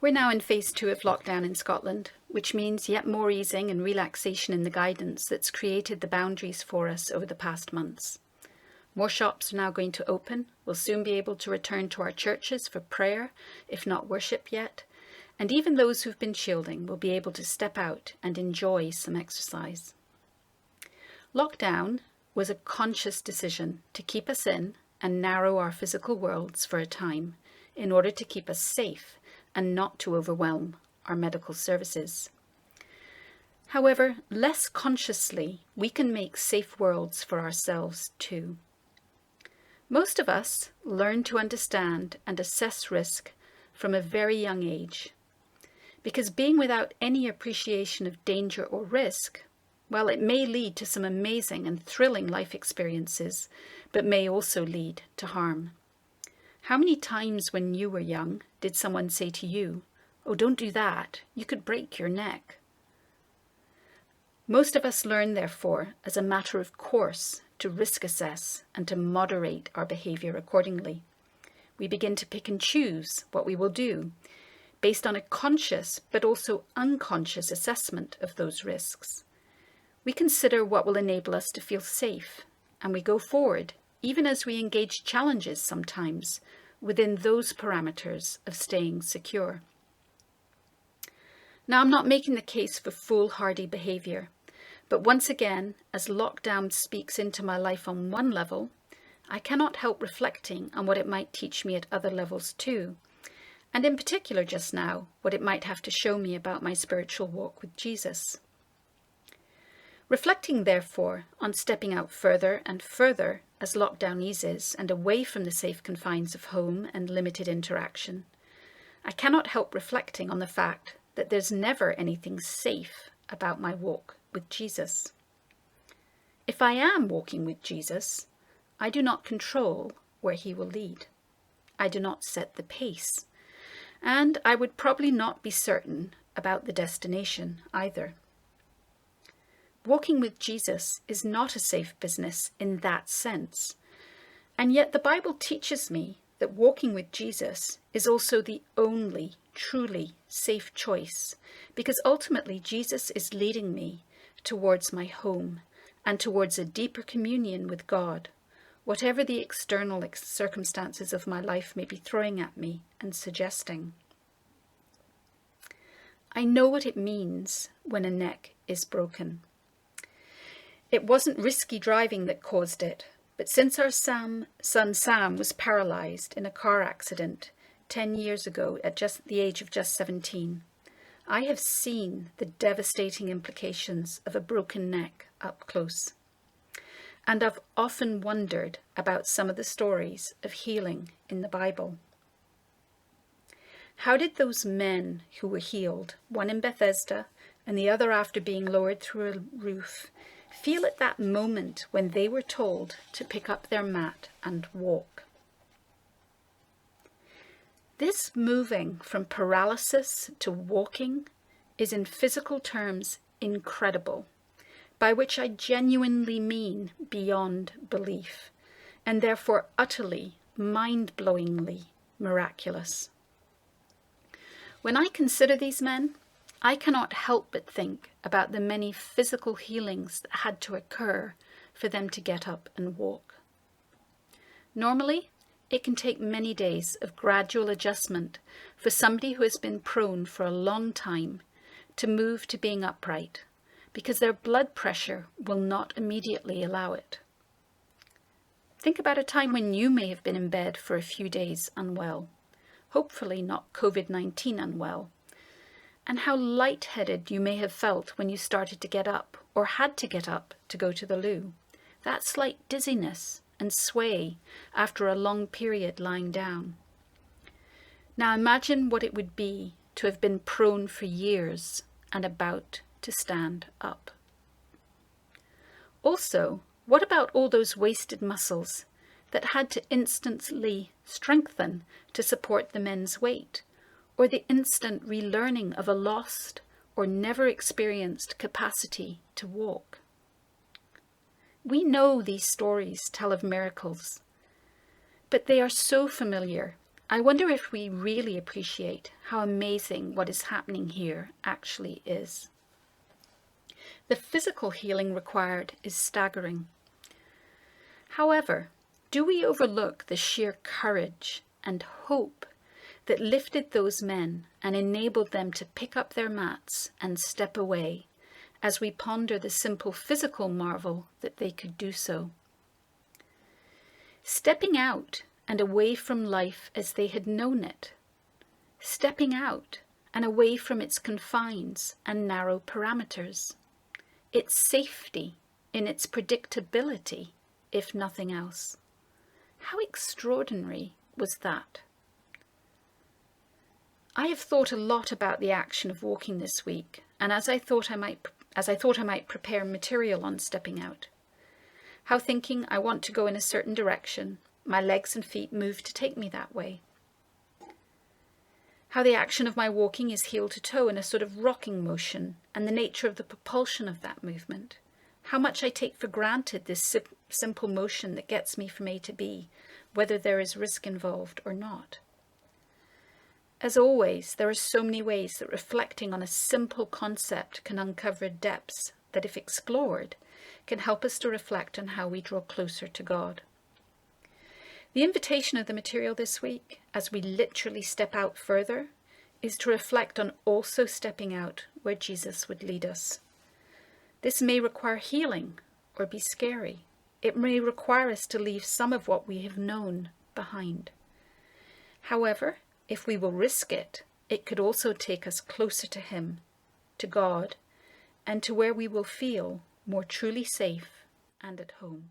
We're now in phase 2 of lockdown in Scotland, which means yet more easing and relaxation in the guidance that's created the boundaries for us over the past months. More shops are now going to open. We'll soon be able to return to our churches for prayer, if not worship yet. And even those who've been shielding will be able to step out and enjoy some exercise. Lockdown was a conscious decision to keep us in and narrow our physical worlds for a time in order to keep us safe and not to overwhelm our medical services. However, less consciously, we can make safe worlds for ourselves too. Most of us learn to understand and assess risk from a very young age, because being without any appreciation of danger or risk, well, it may lead to some amazing and thrilling life experiences, but may also lead to harm. How many times when you were young did someone say to you, "Oh, don't do that, you could break your neck"? Most of us learn, therefore, as a matter of course, to risk assess and to moderate our behaviour accordingly. We begin to pick and choose what we will do, based on a conscious but also unconscious assessment of those risks. We consider what will enable us to feel safe, and we go forward, even as we engage challenges sometimes, within those parameters of staying secure. Now, I'm not making the case for foolhardy behaviour, but once again, as lockdown speaks into my life on one level, I cannot help reflecting on what it might teach me at other levels too, and in particular just now, what it might have to show me about my spiritual walk with Jesus. Reflecting, therefore, on stepping out further and further as lockdown eases and away from the safe confines of home and limited interaction, I cannot help reflecting on the fact that there's never anything safe about my walk with Jesus. If I am walking with Jesus, I do not control where he will lead. I do not set the pace, and I would probably not be certain about the destination either. Walking with Jesus is not a safe business in that sense, and yet the Bible teaches me that walking with Jesus is also the only truly safe choice, because ultimately Jesus is leading me towards my home and towards a deeper communion with God, whatever the external circumstances of my life may be throwing at me and suggesting. I know what it means when a neck is broken. It wasn't risky driving that caused it, but since our son Sam was paralysed in a car accident 10 years ago at just the age of just 17, I have seen the devastating implications of a broken neck up close. And I've often wondered about some of the stories of healing in the Bible. How did those men who were healed, one in Bethesda and the other after being lowered through a roof, feel at that moment when they were told to pick up their mat and walk? This moving from paralysis to walking is in physical terms incredible, by which I genuinely mean beyond belief, and therefore utterly, mind-blowingly miraculous. When I consider these men, I cannot help but think about the many physical healings that had to occur for them to get up and walk. Normally, it can take many days of gradual adjustment for somebody who has been prone for a long time to move to being upright, because their blood pressure will not immediately allow it. Think about a time when you may have been in bed for a few days unwell, hopefully not COVID-19 unwell, and how lightheaded you may have felt when you started to get up or had to get up to go to the loo. That slight dizziness and sway after a long period lying down. Now imagine what it would be to have been prone for years and about to stand up. Also, what about all those wasted muscles that had to instantly strengthen to support the men's weight, or the instant relearning of a lost or never experienced capacity to walk? We know these stories tell of miracles, but they are so familiar I wonder if we really appreciate how amazing what is happening here actually is. The physical healing required is staggering. However, do we overlook the sheer courage and hope that lifted those men and enabled them to pick up their mats and step away as we ponder the simple physical marvel that they could do so? Stepping out and away from life as they had known it. Stepping out and away from its confines and narrow parameters. Its safety in its predictability, if nothing else. How extraordinary was that? I have thought a lot about the action of walking this week, and as I thought I might prepare material on stepping out. How thinking I want to go in a certain direction, my legs and feet move to take me that way. How the action of my walking is heel to toe in a sort of rocking motion, and the nature of the propulsion of that movement. How much I take for granted this simple motion that gets me from A to B, whether there is risk involved or not. As always, there are so many ways that reflecting on a simple concept can uncover depths that, if explored, can help us to reflect on how we draw closer to God. The invitation of the material this week, as we literally step out further, is to reflect on also stepping out where Jesus would lead us. This may require healing or be scary. It may require us to leave some of what we have known behind. However, if we will risk it, it could also take us closer to Him, to God, and to where we will feel more truly safe and at home.